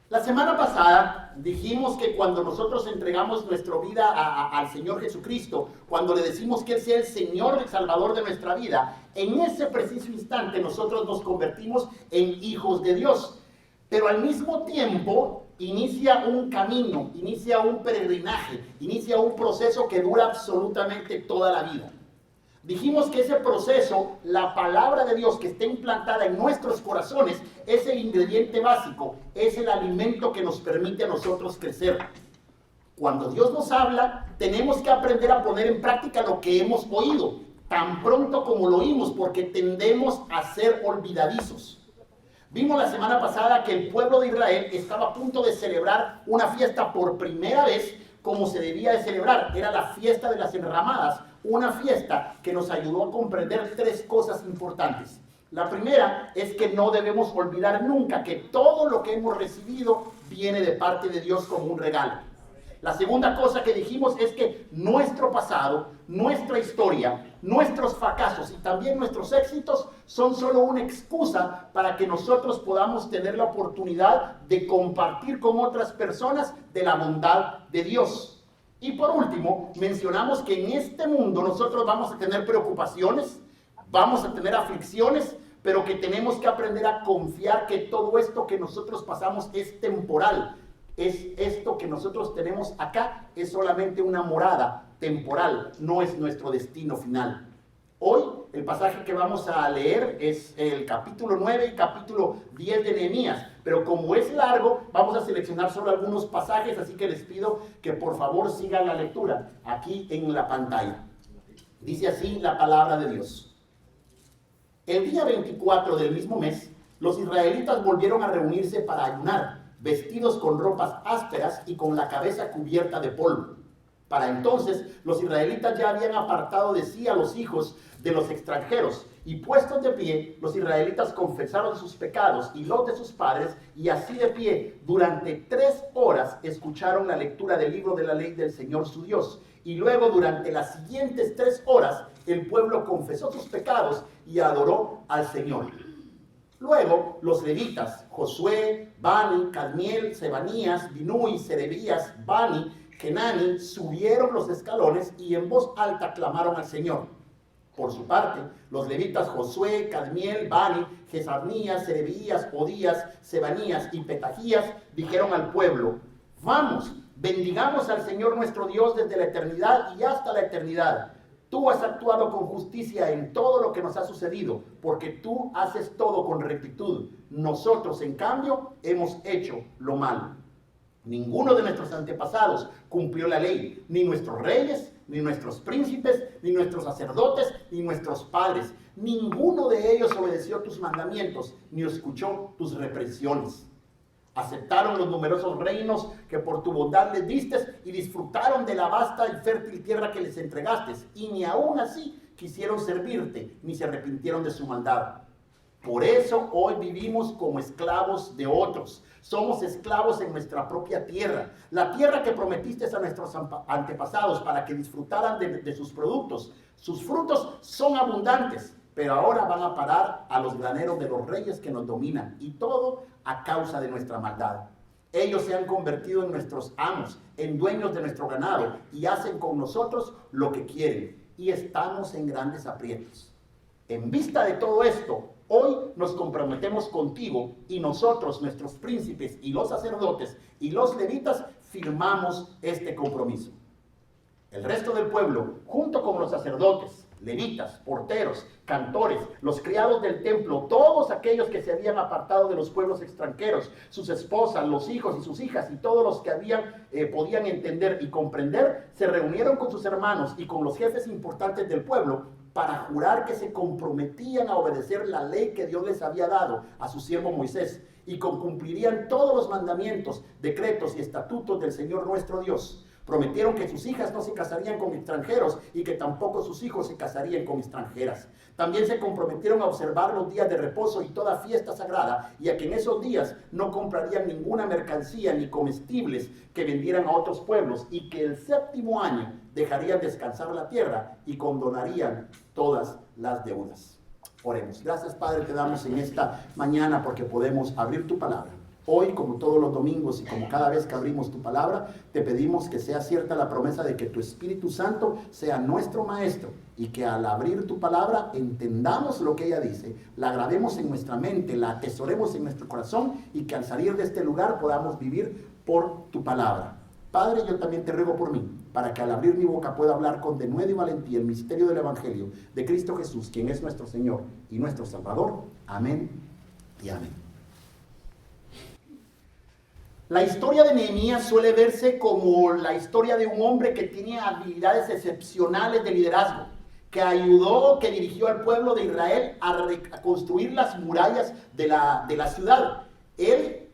La semana pasada dijimos que cuando nosotros entregamos nuestra vida al Señor Jesucristo, cuando le decimos que Él sea el Señor, el Salvador de nuestra vida, en ese preciso instante nosotros nos convertimos en hijos de Dios. Pero al mismo tiempo inicia un camino, inicia un peregrinaje, inicia un proceso que dura absolutamente toda la vida. Dijimos que ese proceso, la palabra de Dios que está implantada en nuestros corazones, es el ingrediente básico, es el alimento que nos permite a nosotros crecer. Cuando Dios nos habla, tenemos que aprender a poner en práctica lo que hemos oído, tan pronto como lo oímos, porque tendemos a ser olvidadizos. Vimos la semana pasada que el pueblo de Israel estaba a punto de celebrar una fiesta por primera vez como se debía de celebrar. Era la fiesta de las enramadas, una fiesta que nos ayudó a comprender tres cosas importantes. La primera es que no debemos olvidar nunca que todo lo que hemos recibido viene de parte de Dios como un regalo. La segunda cosa que dijimos es que nuestro pasado, nuestra historia, nuestros fracasos y también nuestros éxitos son solo una excusa para que nosotros podamos tener la oportunidad de compartir con otras personas de la bondad de Dios. Y por último, mencionamos que en este mundo nosotros vamos a tener preocupaciones, vamos a tener aflicciones, pero que tenemos que aprender a confiar que todo esto que nosotros pasamos es temporal. Esto que nosotros tenemos acá es solamente una morada temporal, no es nuestro destino final. Hoy el pasaje que vamos a leer es el capítulo 9 y capítulo 10 de Nehemías, pero como es largo, vamos a seleccionar solo algunos pasajes, así que les pido que por favor sigan la lectura aquí en la pantalla. Dice así la palabra de Dios. El día 24 del mismo mes, los israelitas volvieron a reunirse para ayunar, vestidos con ropas ásperas y con la cabeza cubierta de polvo. Para entonces, los israelitas ya habían apartado de sí a los hijos de los extranjeros, y puestos de pie, los israelitas confesaron sus pecados y los de sus padres, y así de pie, durante 3 horas, escucharon la lectura del libro de la ley del Señor su Dios. Y luego, durante las siguientes 3 horas, el pueblo confesó sus pecados y adoró al Señor. Luego, los levitas, Josué, Bani, Cadmiel, Sebanías, Binui, Serebías, Bani, Kenani, subieron los escalones y en voz alta clamaron al Señor. Por su parte, los levitas Josué, Cadmiel, Bani, Jezabnías, Serebías, Odías, Sebanías y Petajías dijeron al pueblo: vamos, bendigamos al Señor nuestro Dios desde la eternidad y hasta la eternidad. Tú has actuado con justicia en todo lo que nos ha sucedido, porque tú haces todo con rectitud. Nosotros, en cambio, hemos hecho lo malo. Ninguno de nuestros antepasados cumplió la ley, ni nuestros reyes, ni nuestros príncipes, ni nuestros sacerdotes, ni nuestros padres. Ninguno de ellos obedeció tus mandamientos, ni escuchó tus reprensiones. Aceptaron los numerosos reinos que por tu bondad les diste y disfrutaron de la vasta y fértil tierra que les entregaste, y ni aún así quisieron servirte, ni se arrepintieron de su maldad. Por eso hoy vivimos como esclavos de otros. Somos esclavos en nuestra propia tierra, la tierra que prometiste a nuestros antepasados para que disfrutaran de sus productos. Sus frutos son abundantes, pero ahora van a parar a los graneros de los reyes que nos dominan, y todo a causa de nuestra maldad. Ellos se han convertido en nuestros amos, en dueños de nuestro ganado, y hacen con nosotros lo que quieren, y estamos en grandes aprietos. En vista de todo esto, hoy nos comprometemos contigo, y nosotros, nuestros príncipes y los sacerdotes y los levitas, firmamos este compromiso. El resto del pueblo, junto con los sacerdotes, levitas, porteros, cantores, los criados del templo, todos aquellos que se habían apartado de los pueblos extranjeros, sus esposas, los hijos y sus hijas, y todos los que podían entender y comprender, se reunieron con sus hermanos y con los jefes importantes del pueblo para jurar que se comprometían a obedecer la ley que Dios les había dado a su siervo Moisés, y cumplirían todos los mandamientos, decretos y estatutos del Señor nuestro Dios. Prometieron que sus hijas no se casarían con extranjeros y que tampoco sus hijos se casarían con extranjeras. También se comprometieron a observar los días de reposo y toda fiesta sagrada, y a que en esos días no comprarían ninguna mercancía ni comestibles que vendieran a otros pueblos, y que el 7º año dejarían descansar la tierra y condonarían todas las deudas. Oremos. Gracias, Padre, te damos en esta mañana porque podemos abrir tu palabra. Hoy, como todos los domingos y como cada vez que abrimos tu palabra, te pedimos que sea cierta la promesa de que tu Espíritu Santo sea nuestro maestro y que al abrir tu palabra entendamos lo que ella dice, la grabemos en nuestra mente, la atesoremos en nuestro corazón y que al salir de este lugar podamos vivir por tu palabra. Padre, yo también te ruego por mí, para que al abrir mi boca pueda hablar con denuedo y valentía el misterio del Evangelio de Cristo Jesús, quien es nuestro Señor y nuestro Salvador. Amén y amén. La historia de Nehemías suele verse como la historia de un hombre que tiene habilidades excepcionales de liderazgo, que ayudó, que dirigió al pueblo de Israel a construir las murallas de la ciudad. Él,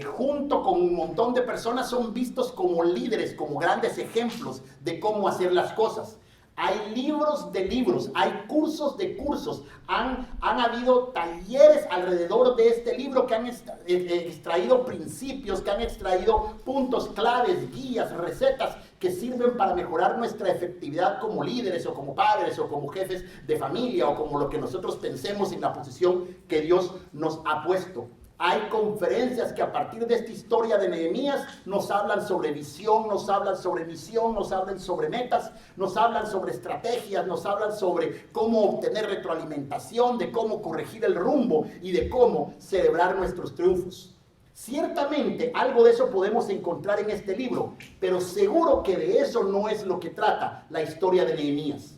junto con un montón de personas, son vistos como líderes, como grandes ejemplos de cómo hacer las cosas. Hay libros de libros, hay cursos de cursos, han habido talleres alrededor de este libro que han extraído principios, que han extraído puntos claves, guías, recetas que sirven para mejorar nuestra efectividad como líderes o como padres o como jefes de familia o como lo que nosotros pensemos en la posición que Dios nos ha puesto. Hay conferencias que a partir de esta historia de Nehemías nos hablan sobre visión, nos hablan sobre misión, nos hablan sobre metas, nos hablan sobre estrategias, nos hablan sobre cómo obtener retroalimentación, de cómo corregir el rumbo y de cómo celebrar nuestros triunfos. Ciertamente algo de eso podemos encontrar en este libro, pero seguro que de eso no es lo que trata la historia de Nehemías.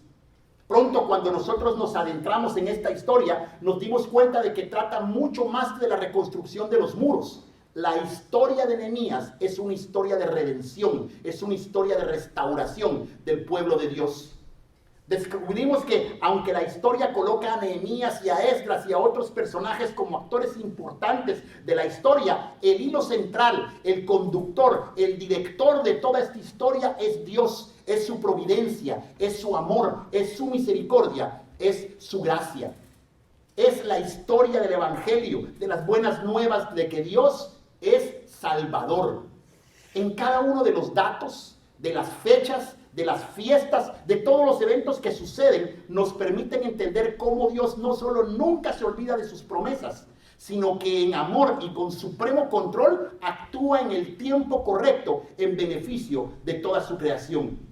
Pronto, cuando nosotros nos adentramos en esta historia, nos dimos cuenta de que trata mucho más de la reconstrucción de los muros. La historia de Nehemías es una historia de redención, es una historia de restauración del pueblo de Dios. Descubrimos que aunque la historia coloca a Nehemías y a Esdras y a otros personajes como actores importantes de la historia, el hilo central, el conductor, el director de toda esta historia es Dios. Es su providencia, es su amor, es su misericordia, es su gracia. Es la historia del Evangelio, de las buenas nuevas de que Dios es Salvador. En cada uno de los datos, de las fechas, de las fiestas, de todos los eventos que suceden, nos permiten entender cómo Dios no solo nunca se olvida de sus promesas, sino que en amor y con supremo control actúa en el tiempo correcto en beneficio de toda su creación.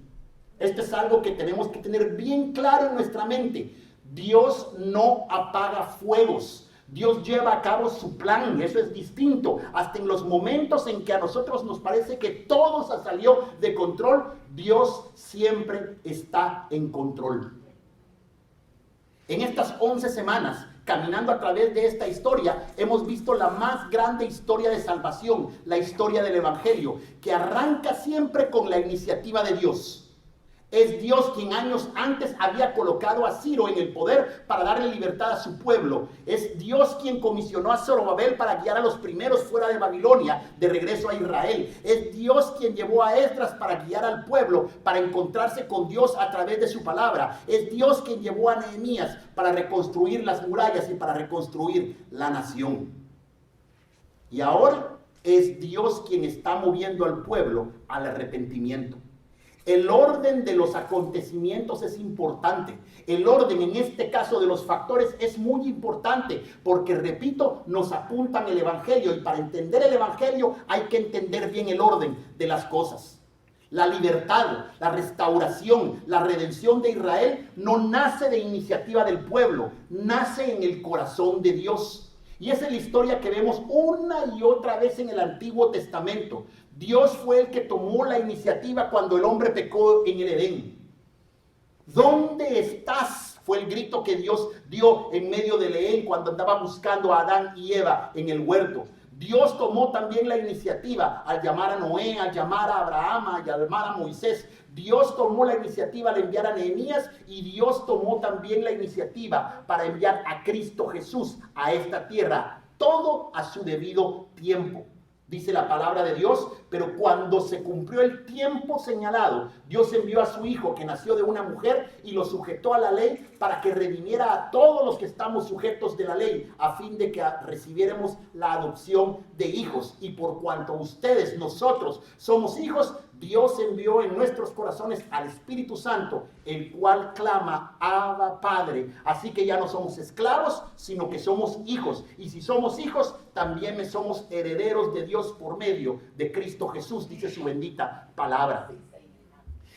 Esto es algo que tenemos que tener bien claro en nuestra mente. Dios no apaga fuegos. Dios lleva a cabo su plan. Eso es distinto. Hasta en los momentos en que a nosotros nos parece que todo se salió de control, Dios siempre está en control. En estas 11 semanas, caminando a través de esta historia, hemos visto la más grande historia de salvación, la historia del Evangelio, que arranca siempre con la iniciativa de Dios. Es Dios quien años antes había colocado a Ciro en el poder para darle libertad a su pueblo. Es Dios quien comisionó a Zorobabel para guiar a los primeros fuera de Babilonia, de regreso a Israel. Es Dios quien llevó a Esdras para guiar al pueblo, para encontrarse con Dios a través de su palabra. Es Dios quien llevó a Nehemías para reconstruir las murallas y para reconstruir la nación. Y ahora es Dios quien está moviendo al pueblo al arrepentimiento. El orden de los acontecimientos es importante. El orden, en este caso de los factores, es muy importante porque, repito, nos apuntan el Evangelio y para entender el Evangelio hay que entender bien el orden de las cosas. La libertad, la restauración, la redención de Israel no nace de iniciativa del pueblo, nace en el corazón de Dios. Y esa es la historia que vemos una y otra vez en el Antiguo Testamento. Dios fue el que tomó la iniciativa cuando el hombre pecó en el Edén. ¿Dónde estás? Fue el grito que Dios dio en medio del Edén cuando andaba buscando a Adán y Eva en el huerto. Dios tomó también la iniciativa al llamar a Noé, al llamar a Abraham, al llamar a Moisés. Dios tomó la iniciativa al enviar a Nehemías y Dios tomó también la iniciativa para enviar a Cristo Jesús a esta tierra. Todo a su debido tiempo. Dice la palabra de Dios, pero cuando se cumplió el tiempo señalado, Dios envió a su Hijo que nació de una mujer y lo sujetó a la ley para que redimiera a todos los que estamos sujetos de la ley, a fin de que recibiéramos la adopción de hijos. Y por cuanto ustedes, nosotros, somos hijos, Dios envió en nuestros corazones al Espíritu Santo, el cual clama, Abba, Padre. Así que ya no somos esclavos, sino que somos hijos. Y si somos hijos, también somos herederos de Dios por medio de Cristo Jesús, dice su bendita palabra.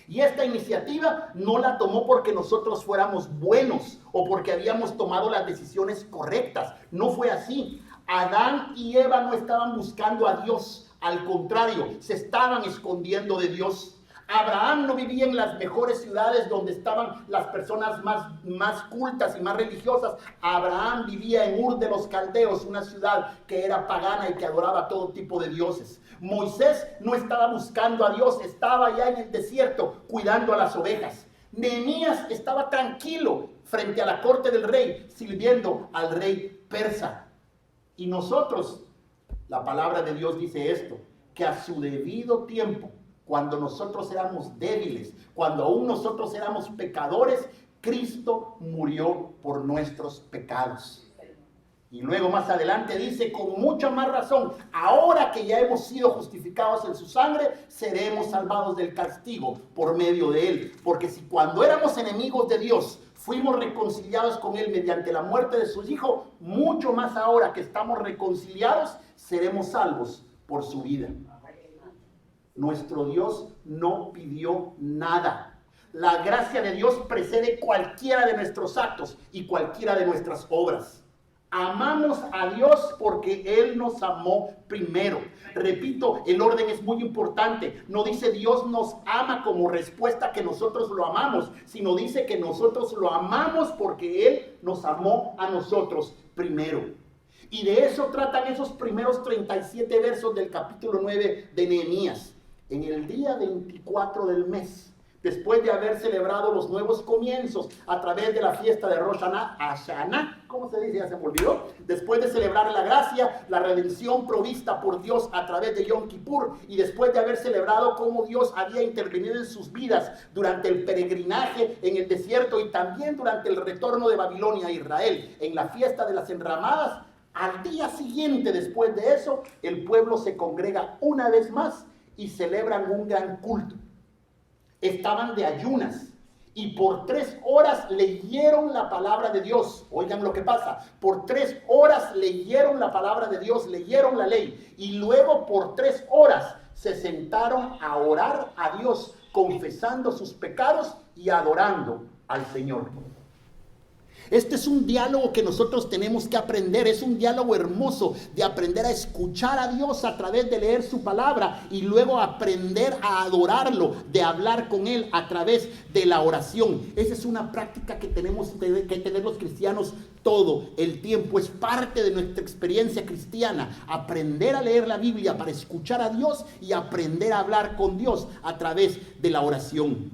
Y esta iniciativa no la tomó porque nosotros fuéramos buenos o porque habíamos tomado las decisiones correctas. No fue así. Adán y Eva no estaban buscando a Dios. Al contrario, se estaban escondiendo de Dios. Abraham no vivía en las mejores ciudades donde estaban las personas más cultas y más religiosas. Abraham vivía en Ur de los Caldeos, una ciudad que era pagana y que adoraba todo tipo de dioses. Moisés no estaba buscando a Dios, estaba ya en el desierto cuidando a las ovejas. Nehemías estaba tranquilo frente a la corte del rey, sirviendo al rey persa. Y nosotros, la palabra de Dios dice esto, que a su debido tiempo, cuando nosotros éramos débiles, cuando aún nosotros éramos pecadores, Cristo murió por nuestros pecados. Y luego más adelante dice, con mucha más razón, ahora que ya hemos sido justificados en su sangre, seremos salvados del castigo por medio de él. Porque si cuando éramos enemigos de Dios, fuimos reconciliados con él mediante la muerte de su Hijo, mucho más ahora que estamos reconciliados, seremos salvos por su vida. Nuestro Dios no pidió nada. La gracia de Dios precede cualquiera de nuestros actos y cualquiera de nuestras obras. Amamos a Dios porque Él nos amó primero. Repito, el orden es muy importante. No dice Dios nos ama como respuesta que nosotros lo amamos, sino dice que nosotros lo amamos porque Él nos amó a nosotros primero. Y de eso tratan esos primeros 37 versos del capítulo 9 de Nehemías. En el día 24 del mes, después de haber celebrado los nuevos comienzos a través de la fiesta de Rosh Hashanah, ¿cómo se dice? Ya se me olvidó. Después de celebrar la gracia, la redención provista por Dios a través de Yom Kippur, y después de haber celebrado cómo Dios había intervenido en sus vidas durante el peregrinaje en el desierto y también durante el retorno de Babilonia a Israel, en la fiesta de las enramadas, al día siguiente después de eso, el pueblo se congrega una vez más y celebran un gran culto. Estaban de ayunas y por 3 horas leyeron la palabra de Dios. Oigan lo que pasa, por 3 horas leyeron la palabra de Dios, leyeron la ley, y luego por 3 horas se sentaron a orar a Dios, confesando sus pecados y adorando al Señor. Este es un diálogo que nosotros tenemos que aprender, es un diálogo hermoso de aprender a escuchar a Dios a través de leer su palabra y luego aprender a adorarlo, de hablar con Él a través de la oración. Esa es una práctica que tenemos que tener los cristianos todo el tiempo, es parte de nuestra experiencia cristiana, aprender a leer la Biblia para escuchar a Dios y aprender a hablar con Dios a través de la oración.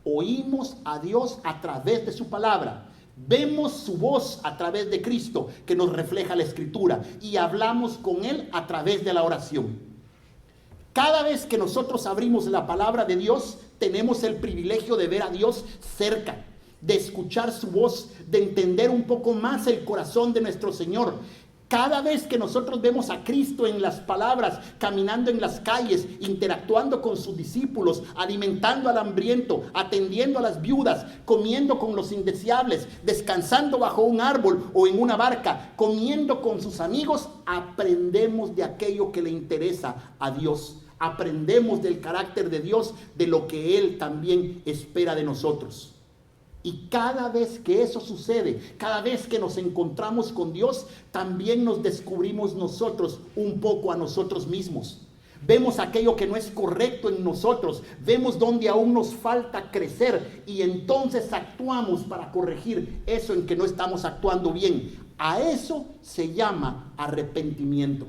Oímos a Dios a través de su palabra. Vemos su voz a través de Cristo que nos refleja la Escritura y hablamos con Él a través de la oración. Cada vez que nosotros abrimos la palabra de Dios, tenemos el privilegio de ver a Dios cerca, de escuchar su voz, de entender un poco más el corazón de nuestro Señor. Cada vez que nosotros vemos a Cristo en las palabras, caminando en las calles, interactuando con sus discípulos, alimentando al hambriento, atendiendo a las viudas, comiendo con los indeseables, descansando bajo un árbol o en una barca, comiendo con sus amigos, aprendemos de aquello que le interesa a Dios. Aprendemos del carácter de Dios, de lo que Él también espera de nosotros. Y cada vez que eso sucede, cada vez que nos encontramos con Dios, también nos descubrimos nosotros un poco a nosotros mismos. Vemos aquello que no es correcto en nosotros, vemos donde aún nos falta crecer y entonces actuamos para corregir eso en que no estamos actuando bien. A eso se llama arrepentimiento.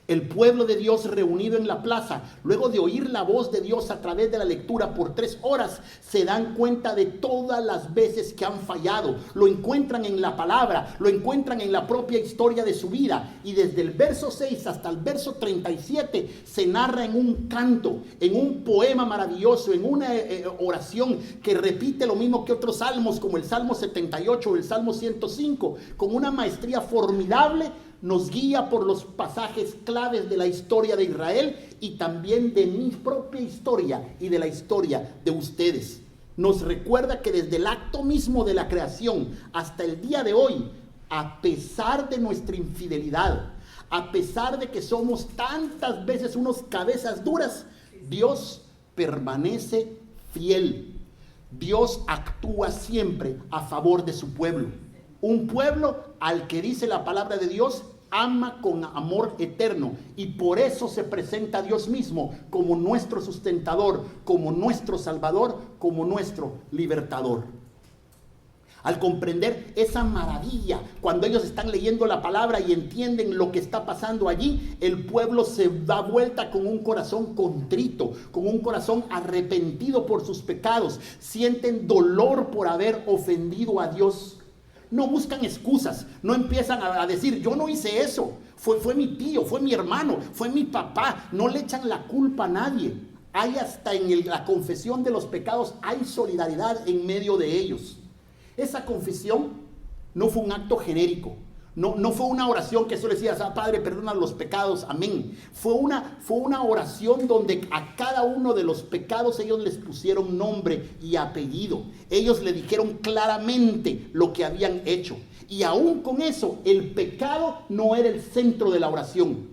El pueblo de Dios reunido en la plaza, luego de oír la voz de Dios a través de la lectura por 3 horas, se dan cuenta de todas las veces que han fallado. Lo encuentran en la palabra, lo encuentran en la propia historia de su vida. Y desde el verso 6 hasta el verso 37 se narra en un canto, en un poema maravilloso, en una oración que repite lo mismo que otros salmos, como el Salmo 78 o el Salmo 105, con una maestría formidable. nos guía por los pasajes claves de la historia de Israel y también de mi propia historia y de la historia de ustedes. Nos recuerda que desde el acto mismo de la creación hasta el día de hoy, a pesar de nuestra infidelidad, a pesar de que somos tantas veces unos cabezas duras, Dios permanece fiel. Dios actúa siempre a favor de su pueblo. Un pueblo al que dice la palabra de Dios, ama con amor eterno, y por eso se presenta a Dios mismo como nuestro sustentador, como nuestro salvador, como nuestro libertador. Al comprender esa maravilla, cuando ellos están leyendo la palabra y entienden lo que está pasando allí, el pueblo se da vuelta con un corazón contrito, con un corazón arrepentido por sus pecados, sienten dolor por haber ofendido a Dios. No buscan excusas, no empiezan a decir, yo no hice eso, fue mi tío, fue mi hermano, fue mi papá. No le echan la culpa a nadie. Hay hasta en la confesión de los pecados, hay solidaridad en medio de ellos. Esa confesión no fue un acto genérico, no fue una oración que solo decías, Padre, perdona los pecados, amén. Fue una oración donde a cada uno de los pecados ellos les pusieron nombre y apellido. Ellos le dijeron claramente lo que habían hecho. Y aún con eso, el pecado no era el centro de la oración.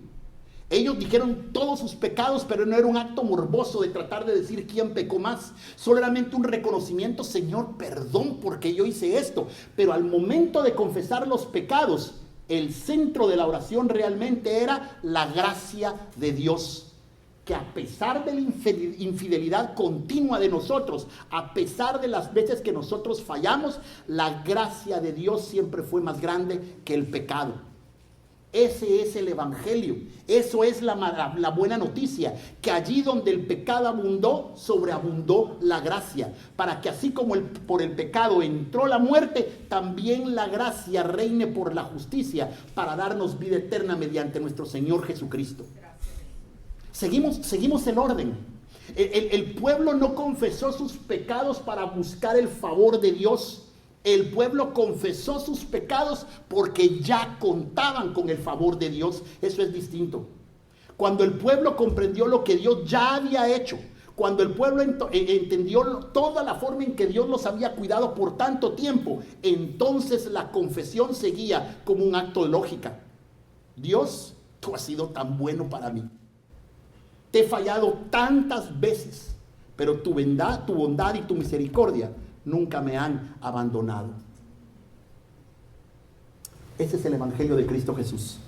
Ellos dijeron todos sus pecados, pero no era un acto morboso de tratar de decir quién pecó más. Solamente un reconocimiento, Señor, perdón porque yo hice esto. Pero al momento de confesar los pecados, el centro de la oración realmente era la gracia de Dios. Que a pesar de la infidelidad continua de nosotros, a pesar de las veces que nosotros fallamos, la gracia de Dios siempre fue más grande que el pecado. Ese es el evangelio, eso es la buena noticia, que allí donde el pecado abundó, sobreabundó la gracia, para que así como por el pecado entró la muerte, también la gracia reine por la justicia, para darnos vida eterna mediante nuestro Señor Jesucristo. Seguimos el orden. El pueblo no confesó sus pecados para buscar el favor de Dios. El pueblo confesó sus pecados porque ya contaban con el favor de Dios. Eso es distinto. Cuando el pueblo comprendió lo que Dios ya había hecho, cuando el pueblo entendió toda la forma en que Dios los había cuidado por tanto tiempo, entonces la confesión seguía como un acto de lógica. Dios, tú has sido tan bueno para mí. Te he fallado tantas veces, pero tu bondad y tu misericordia nunca me han abandonado. Ese es el evangelio de Cristo Jesús,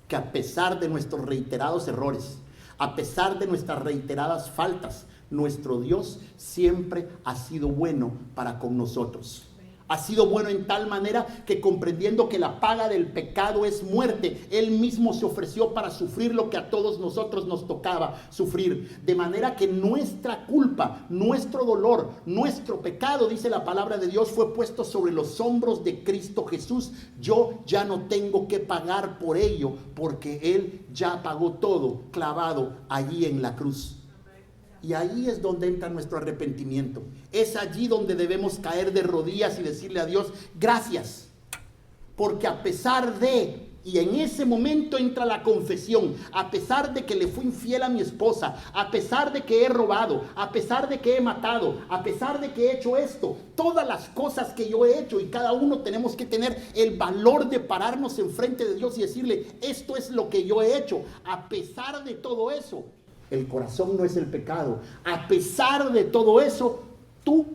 que a pesar de nuestros reiterados errores, a pesar de nuestras reiteradas faltas, nuestro Dios siempre ha sido bueno para con nosotros. Ha sido bueno en tal manera que, comprendiendo que la paga del pecado es muerte, Él mismo se ofreció para sufrir lo que a todos nosotros nos tocaba sufrir. De manera que nuestra culpa, nuestro dolor, nuestro pecado, dice la palabra de Dios, fue puesto sobre los hombros de Cristo Jesús. Yo ya no tengo que pagar por ello, porque Él ya pagó todo clavado allí en la cruz. Y ahí es donde entra nuestro arrepentimiento. Es allí donde debemos caer de rodillas y decirle a Dios, gracias. Porque a pesar de, y en ese momento entra la confesión, a pesar de que le fui infiel a mi esposa, a pesar de que he robado, a pesar de que he matado, a pesar de que he hecho esto, todas las cosas que yo he hecho, y cada uno tenemos que tener el valor de pararnos enfrente de Dios y decirle, esto es lo que yo he hecho. A pesar de todo eso, el corazón no es el pecado. A pesar de todo eso, tú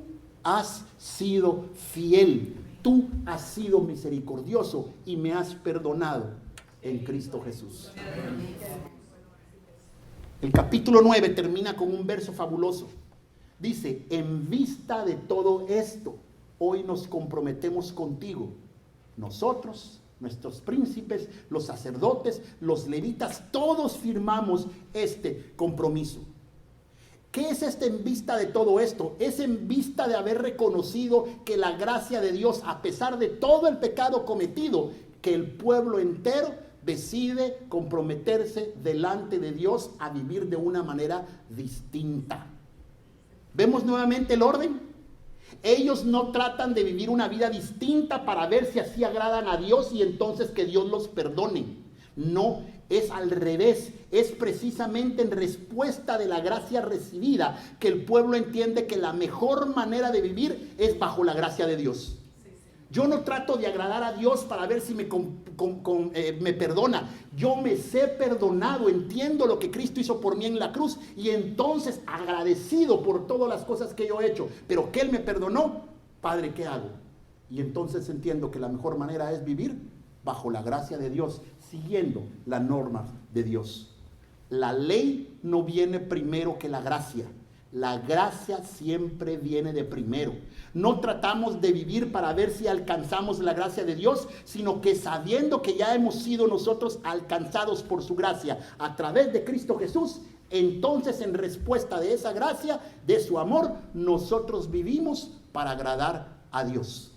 has sido fiel. Tú has sido misericordioso y me has perdonado en Cristo Jesús. El capítulo 9 termina con un verso fabuloso. Dice, en vista de todo esto, hoy nos comprometemos contigo. Nosotros, nuestros príncipes, los sacerdotes, los levitas, todos firmamos este compromiso. ¿Qué es en vista de todo esto? Es en vista de haber reconocido que la gracia de Dios, a pesar de todo el pecado cometido, que el pueblo entero decide comprometerse delante de Dios a vivir de una manera distinta. ¿Vemos nuevamente el orden? Ellos no tratan de vivir una vida distinta para ver si así agradan a Dios y entonces que Dios los perdone. No, es al revés. Es precisamente en respuesta de la gracia recibida que el pueblo entiende que la mejor manera de vivir es bajo la gracia de Dios. Yo no trato de agradar a Dios para ver si me perdona. Yo me sé perdonado, entiendo lo que Cristo hizo por mí en la cruz y entonces agradecido por todas las cosas que yo he hecho, pero que Él me perdonó, Padre, ¿qué hago? Y entonces entiendo que la mejor manera es vivir bajo la gracia de Dios, siguiendo la norma de Dios. La ley no viene primero que la gracia. La gracia siempre viene de primero. No tratamos de vivir para ver si alcanzamos la gracia de Dios, sino que sabiendo que ya hemos sido nosotros alcanzados por su gracia a través de Cristo Jesús, entonces en respuesta de esa gracia, de su amor, nosotros vivimos para agradar a Dios.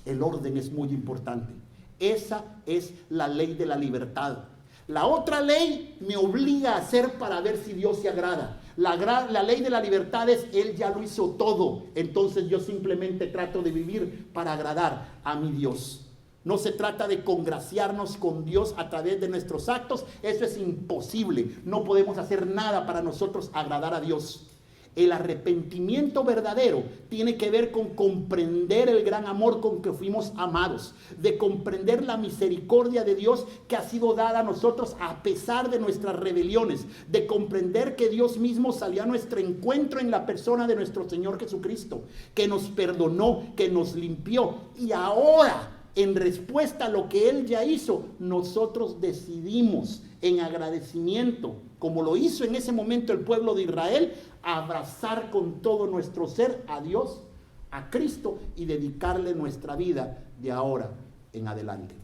El orden es muy importante. Esa es la ley de la libertad. La otra ley me obliga a hacer para ver si Dios se agrada. La ley de la libertad es, Él ya lo hizo todo. Entonces yo simplemente trato de vivir para agradar a mi Dios. No se trata de congraciarnos con Dios a través de nuestros actos. Eso es imposible. No podemos hacer nada para nosotros agradar a Dios. El arrepentimiento verdadero tiene que ver con comprender el gran amor con que fuimos amados, de comprender la misericordia de Dios que ha sido dada a nosotros a pesar de nuestras rebeliones, de comprender que Dios mismo salió a nuestro encuentro en la persona de nuestro Señor Jesucristo, que nos perdonó, que nos limpió y ahora, en respuesta a lo que Él ya hizo, nosotros decidimos en agradecimiento, como lo hizo en ese momento el pueblo de Israel, abrazar con todo nuestro ser a Dios, a Cristo y dedicarle nuestra vida de ahora en adelante.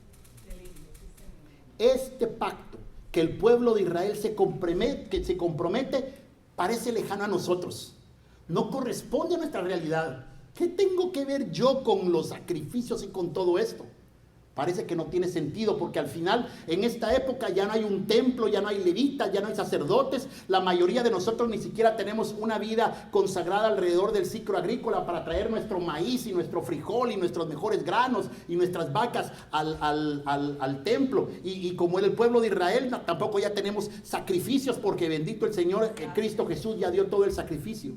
Este pacto que el pueblo de Israel se compromete parece lejano a nosotros. No corresponde a nuestra realidad. ¿Qué tengo que ver yo con los sacrificios y con todo esto? Parece que no tiene sentido porque al final en esta época ya no hay un templo, ya no hay levitas, ya no hay sacerdotes. La mayoría de nosotros ni siquiera tenemos una vida consagrada alrededor del ciclo agrícola para traer nuestro maíz y nuestro frijol y nuestros mejores granos y nuestras vacas al templo. Y como era el pueblo de Israel, tampoco ya tenemos sacrificios porque bendito el Señor, Cristo Jesús ya dio todo el sacrificio.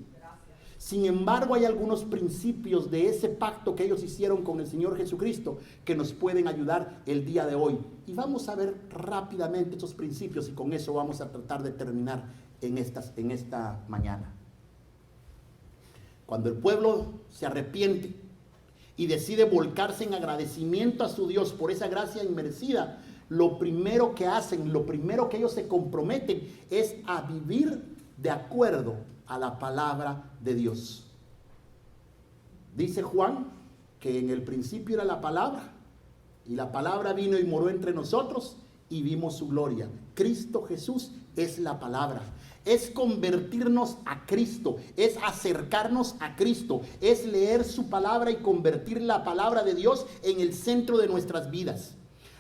Sin embargo, hay algunos principios de ese pacto que ellos hicieron con el Señor Jesucristo que nos pueden ayudar el día de hoy. Y vamos a ver rápidamente esos principios y con eso vamos a tratar de terminar en esta mañana. Cuando el pueblo se arrepiente y decide volcarse en agradecimiento a su Dios por esa gracia inmerecida, lo primero que hacen, lo primero que ellos se comprometen es a vivir de acuerdo a la palabra de Dios. Dice Juan que en el principio era la palabra y la palabra vino y moró entre nosotros y vimos su gloria. Cristo Jesús es la palabra. Es convertirnos a Cristo, es acercarnos a Cristo, es leer su palabra y convertir la palabra de Dios en el centro de nuestras vidas.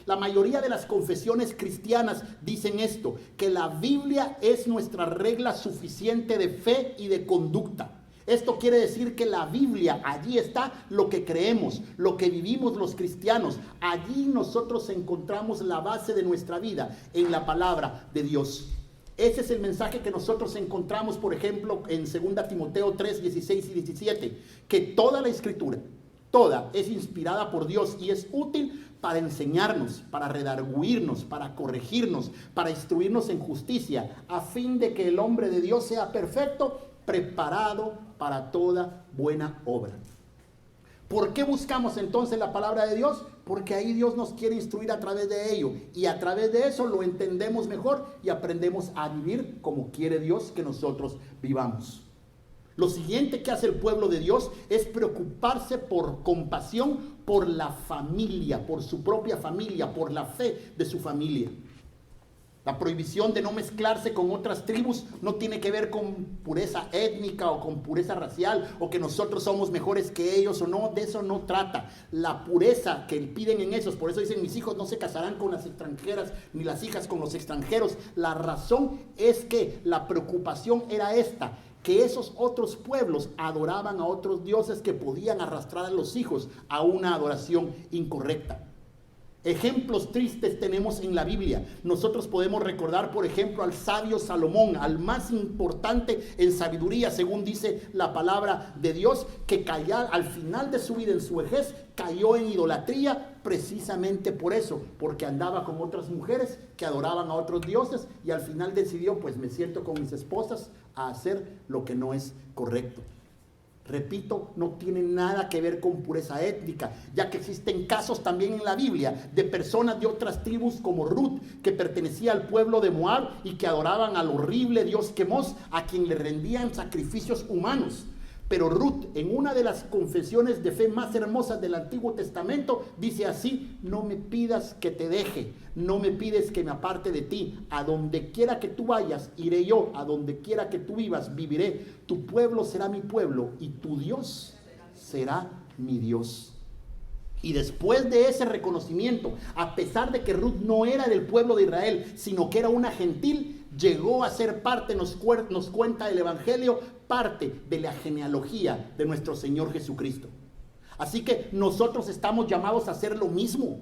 La mayoría de las confesiones cristianas dicen esto, que la Biblia es nuestra regla suficiente de fe y de conducta. Esto quiere decir que la Biblia, allí está lo que creemos, lo que vivimos los cristianos. Allí nosotros encontramos la base de nuestra vida, en la palabra de Dios. Ese es el mensaje que nosotros encontramos, por ejemplo, en 2 Timoteo 3, 16 y 17, que toda la Escritura, toda es inspirada por Dios y es útil para enseñarnos, para redarguirnos, para corregirnos, para instruirnos en justicia, a fin de que el hombre de Dios sea perfecto, preparado para toda buena obra. ¿Por qué buscamos entonces la palabra de Dios? Porque ahí Dios nos quiere instruir a través de ello y a través de eso lo entendemos mejor y aprendemos a vivir como quiere Dios que nosotros vivamos. Lo siguiente que hace el pueblo de Dios es preocuparse por compasión por la familia, por su propia familia, por la fe de su familia. La prohibición de no mezclarse con otras tribus no tiene que ver con pureza étnica o con pureza racial o que nosotros somos mejores que ellos o no, de eso no trata. La pureza que piden en esos, por eso dicen mis hijos no se casarán con las extranjeras ni las hijas con los extranjeros. La razón es que la preocupación era esta, que esos otros pueblos adoraban a otros dioses que podían arrastrar a los hijos a una adoración incorrecta. Ejemplos tristes tenemos en la Biblia. Nosotros podemos recordar, por ejemplo, al sabio Salomón, al más importante en sabiduría, según dice la palabra de Dios, que cayó al final de su vida, en su vejez, cayó en idolatría precisamente por eso, porque andaba con otras mujeres que adoraban a otros dioses y al final decidió, pues me siento con mis esposas a hacer lo que no es correcto. Repito, no tiene nada que ver con pureza étnica, ya que existen casos también en la Biblia de personas de otras tribus como Ruth, que pertenecía al pueblo de Moab y que adoraban al horrible dios Quemos, a quien le rendían sacrificios humanos. Pero Ruth, en una de las confesiones de fe más hermosas del Antiguo Testamento, dice así: no me pidas que te deje, no me pides que me aparte de ti. A donde quiera que tú vayas, iré yo. A donde quiera que tú vivas, viviré. Tu pueblo será mi pueblo y tu Dios será mi Dios. Y después de ese reconocimiento, a pesar de que Ruth no era del pueblo de Israel, sino que era una gentil, llegó a ser parte, nos cuenta el Evangelio, parte de la genealogía de nuestro Señor Jesucristo. Así que nosotros estamos llamados a hacer lo mismo.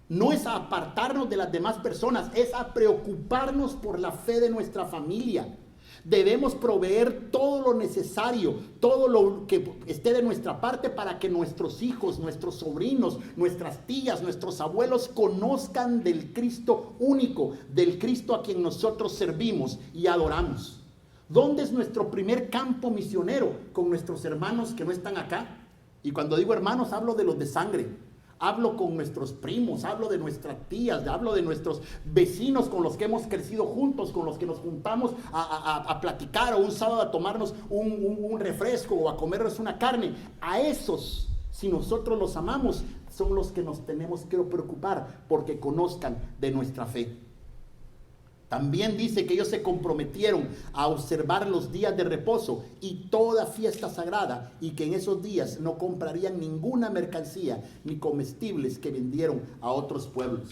No es a apartarnos de las demás personas, es a preocuparnos por la fe de nuestra familia. Debemos proveer todo lo necesario, todo lo que esté de nuestra parte para que nuestros hijos, nuestros sobrinos, nuestras tías, nuestros abuelos conozcan del Cristo único, del Cristo a quien nosotros servimos y adoramos. ¿Dónde es nuestro primer campo misionero? Con nuestros hermanos que no están acá. Y cuando digo hermanos, hablo de los de sangre. Hablo con nuestros primos, hablo de nuestras tías, hablo de nuestros vecinos con los que hemos crecido juntos, con los que nos juntamos a platicar, o un sábado a tomarnos un refresco o a comernos una carne. A esos, si nosotros los amamos, son los que nos tenemos que preocupar porque conozcan de nuestra fe. También dice que ellos se comprometieron a observar los días de reposo y toda fiesta sagrada, y que en esos días no comprarían ninguna mercancía ni comestibles que vendieron a otros pueblos.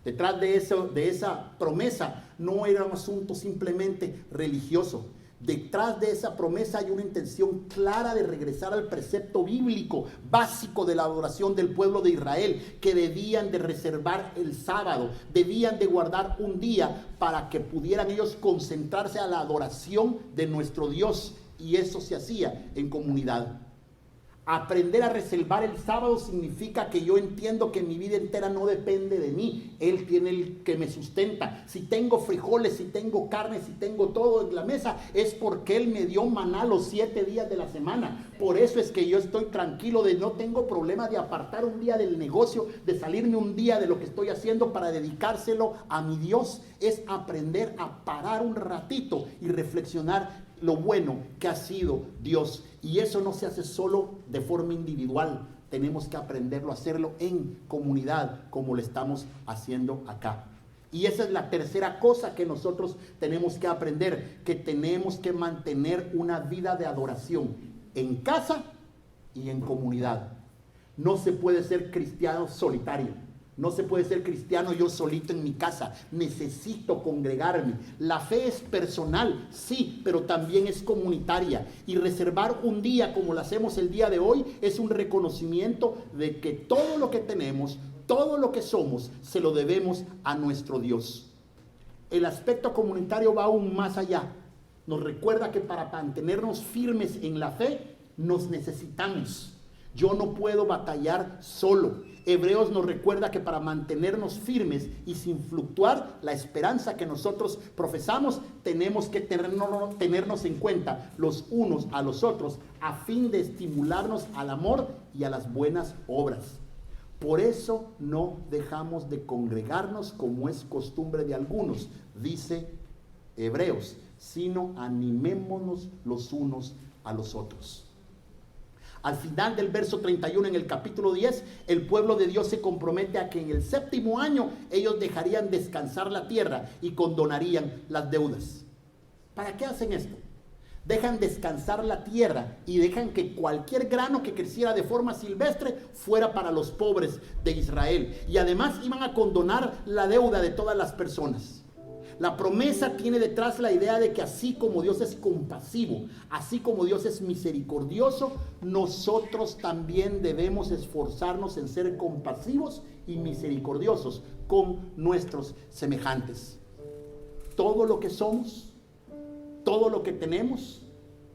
Detrás de esa promesa no era un asunto simplemente religioso. Detrás de esa promesa hay una intención clara de regresar al precepto bíblico básico de la adoración del pueblo de Israel, que debían de reservar el sábado, debían de guardar un día para que pudieran ellos concentrarse a la adoración de nuestro Dios, y eso se hacía en comunidad. Aprender a reservar el sábado significa que yo entiendo que mi vida entera no depende de mí. Él tiene el que me sustenta. Si tengo frijoles, si tengo carne, si tengo todo en la mesa, es porque Él me dio maná los 7 días de la semana. Por eso es que yo estoy tranquilo, no tengo problema de apartar un día del negocio, de salirme un día de lo que estoy haciendo para dedicárselo a mi Dios. Es aprender a parar un ratito y reflexionar lo bueno que ha sido Dios. Y eso no se hace solo de forma individual. Tenemos que aprenderlo a hacerlo en comunidad, como lo estamos haciendo acá. Y esa es la tercera cosa que nosotros tenemos que aprender, que tenemos que mantener una vida de adoración en casa y en comunidad. No se puede ser cristiano solitario. No se puede ser cristiano yo solito en mi casa. Necesito congregarme. La fe es personal, sí, pero también es comunitaria. Y reservar un día como lo hacemos el día de hoy es un reconocimiento de que todo lo que tenemos, todo lo que somos, se lo debemos a nuestro Dios. El aspecto comunitario va aún más allá. Nos recuerda que para mantenernos firmes en la fe, nos necesitamos. Yo no puedo batallar solo. Hebreos nos recuerda que para mantenernos firmes y sin fluctuar la esperanza que nosotros profesamos, tenemos que tenernos en cuenta los unos a los otros a fin de estimularnos al amor y a las buenas obras. Por eso no dejamos de congregarnos como es costumbre de algunos, dice Hebreos, sino animémonos los unos a los otros. Al final del verso 31 en el capítulo 10, el pueblo de Dios se compromete a que en el 7º año ellos dejarían descansar la tierra y condonarían las deudas. ¿Para qué hacen esto? Dejan descansar la tierra y dejan que cualquier grano que creciera de forma silvestre fuera para los pobres de Israel. Y además iban a condonar la deuda de todas las personas. La promesa tiene detrás la idea de que así como Dios es compasivo, así como Dios es misericordioso, nosotros también debemos esforzarnos en ser compasivos y misericordiosos con nuestros semejantes. Todo lo que somos, todo lo que tenemos,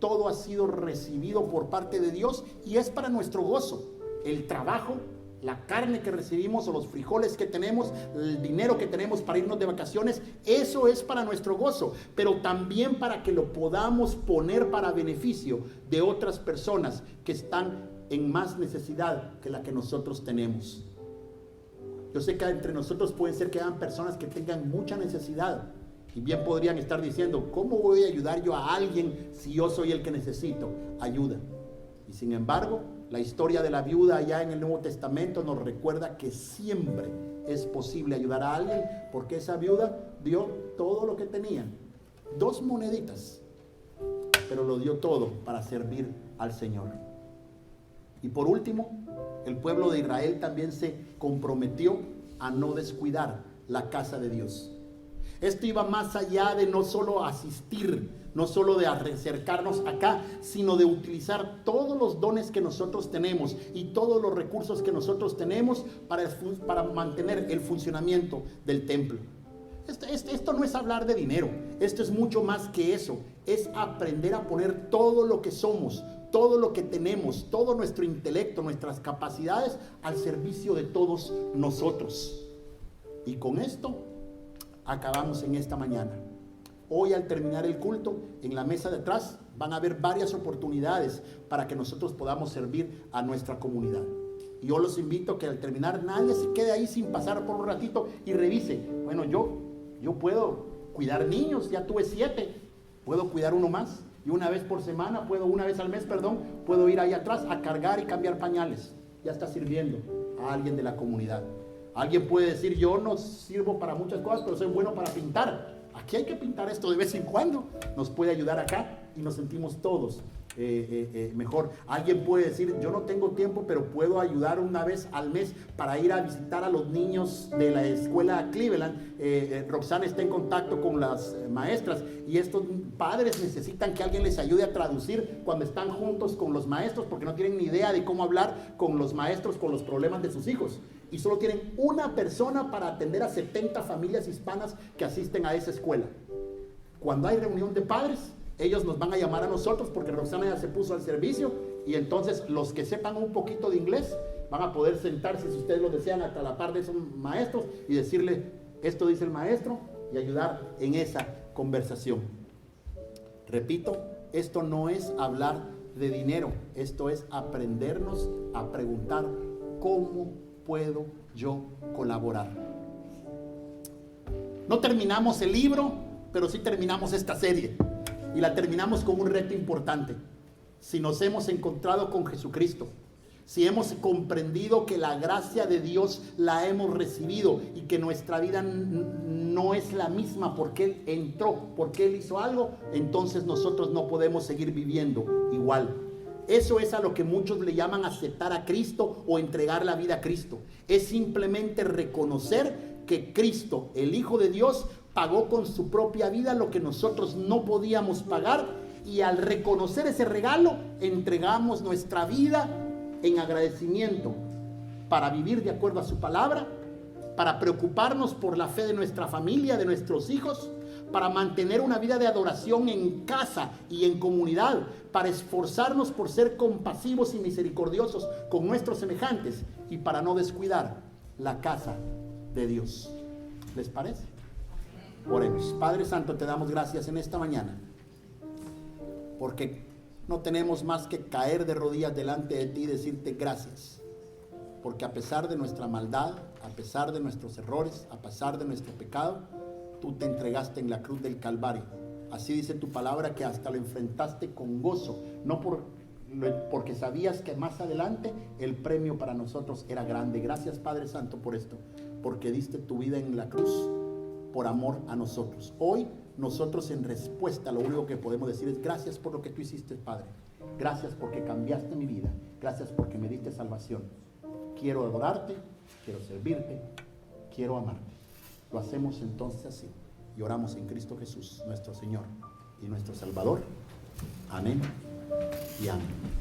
todo ha sido recibido por parte de Dios y es para nuestro gozo. El trabajo, la carne que recibimos o los frijoles que tenemos, el dinero que tenemos para irnos de vacaciones, eso es para nuestro gozo, pero también para que lo podamos poner para beneficio de otras personas que están en más necesidad que la que nosotros tenemos. Yo sé que entre nosotros pueden ser que hayan personas que tengan mucha necesidad y bien podrían estar diciendo, ¿cómo voy a ayudar yo a alguien si yo soy el que necesito ayuda? Y sin embargo, la historia de la viuda allá en el Nuevo Testamento nos recuerda que siempre es posible ayudar a alguien, porque esa viuda dio todo lo que tenía, 2 moneditas, pero lo dio todo para servir al Señor. Y por último, el pueblo de Israel también se comprometió a no descuidar la casa de Dios. Esto iba más allá de no solo asistir, no solo de acercarnos acá, sino de utilizar todos los dones que nosotros tenemos y todos los recursos que nosotros tenemos para mantener el funcionamiento del templo. Esto no es hablar de dinero, esto es mucho más que eso, es aprender a poner todo lo que somos, todo lo que tenemos, todo nuestro intelecto, nuestras capacidades al servicio de todos nosotros. Y con esto acabamos en esta mañana. Hoy al terminar el culto, en la mesa de atrás van a haber varias oportunidades para que nosotros podamos servir a nuestra comunidad. Y yo los invito a que al terminar nadie se quede ahí sin pasar por un ratito y revise. Bueno, yo puedo cuidar niños, ya tuve 7, puedo cuidar uno más. Y una vez al mes, puedo ir ahí atrás a cargar y cambiar pañales. Ya está sirviendo a alguien de la comunidad. Alguien puede decir, yo no sirvo para muchas cosas, pero soy bueno para pintar. Aquí hay que pintar esto de vez en cuando. Nos puede ayudar acá y nos sentimos todos mejor. Alguien puede decir, yo no tengo tiempo, pero puedo ayudar una vez al mes para ir a visitar a los niños de la escuela Cleveland. Roxana está en contacto con las maestras y estos padres necesitan que alguien les ayude a traducir cuando están juntos con los maestros, porque no tienen ni idea de cómo hablar con los maestros con los problemas de sus hijos. Y solo tienen una persona para atender a 70 familias hispanas que asisten a esa escuela. Cuando hay reunión de padres, ellos nos van a llamar a nosotros porque Roxana ya se puso al servicio y entonces los que sepan un poquito de inglés van a poder sentarse, si ustedes lo desean, hasta la par de esos maestros y decirle, esto dice el maestro, y ayudar en esa conversación. Repito, esto no es hablar de dinero, esto es aprendernos a preguntar cómo puedo yo colaborar. No terminamos el libro, pero sí terminamos esta serie. Y la terminamos con un reto importante. Si nos hemos encontrado con Jesucristo, si hemos comprendido que la gracia de Dios la hemos recibido y que nuestra vida no es la misma porque Él entró, porque Él hizo algo, entonces nosotros no podemos seguir viviendo igual. Eso es a lo que muchos le llaman aceptar a Cristo o entregar la vida a Cristo. Es simplemente reconocer que Cristo, el Hijo de Dios, pagó con su propia vida lo que nosotros no podíamos pagar, y al reconocer ese regalo entregamos nuestra vida en agradecimiento para vivir de acuerdo a su palabra, para preocuparnos por la fe de nuestra familia, de nuestros hijos, para mantener una vida de adoración en casa y en comunidad, para esforzarnos por ser compasivos y misericordiosos con nuestros semejantes y para no descuidar la casa de Dios. ¿Les parece? Oremos. Padre Santo, te damos gracias en esta mañana, porque no tenemos más que caer de rodillas delante de ti y decirte gracias, porque a pesar de nuestra maldad, a pesar de nuestros errores, a pesar de nuestro pecado, tú te entregaste en la cruz del Calvario. Así dice tu palabra, que hasta lo enfrentaste con gozo, no porque sabías que más adelante el premio para nosotros era grande. Gracias, Padre Santo, por esto, porque diste tu vida en la cruz por amor a nosotros. Hoy nosotros, en respuesta, lo único que podemos decir es gracias por lo que tú hiciste, Padre. Gracias porque cambiaste mi vida. Gracias porque me diste salvación. Quiero adorarte, quiero servirte, quiero amarte. Lo hacemos entonces así, y oramos en Cristo Jesús, nuestro Señor y nuestro Salvador. Amén y amén.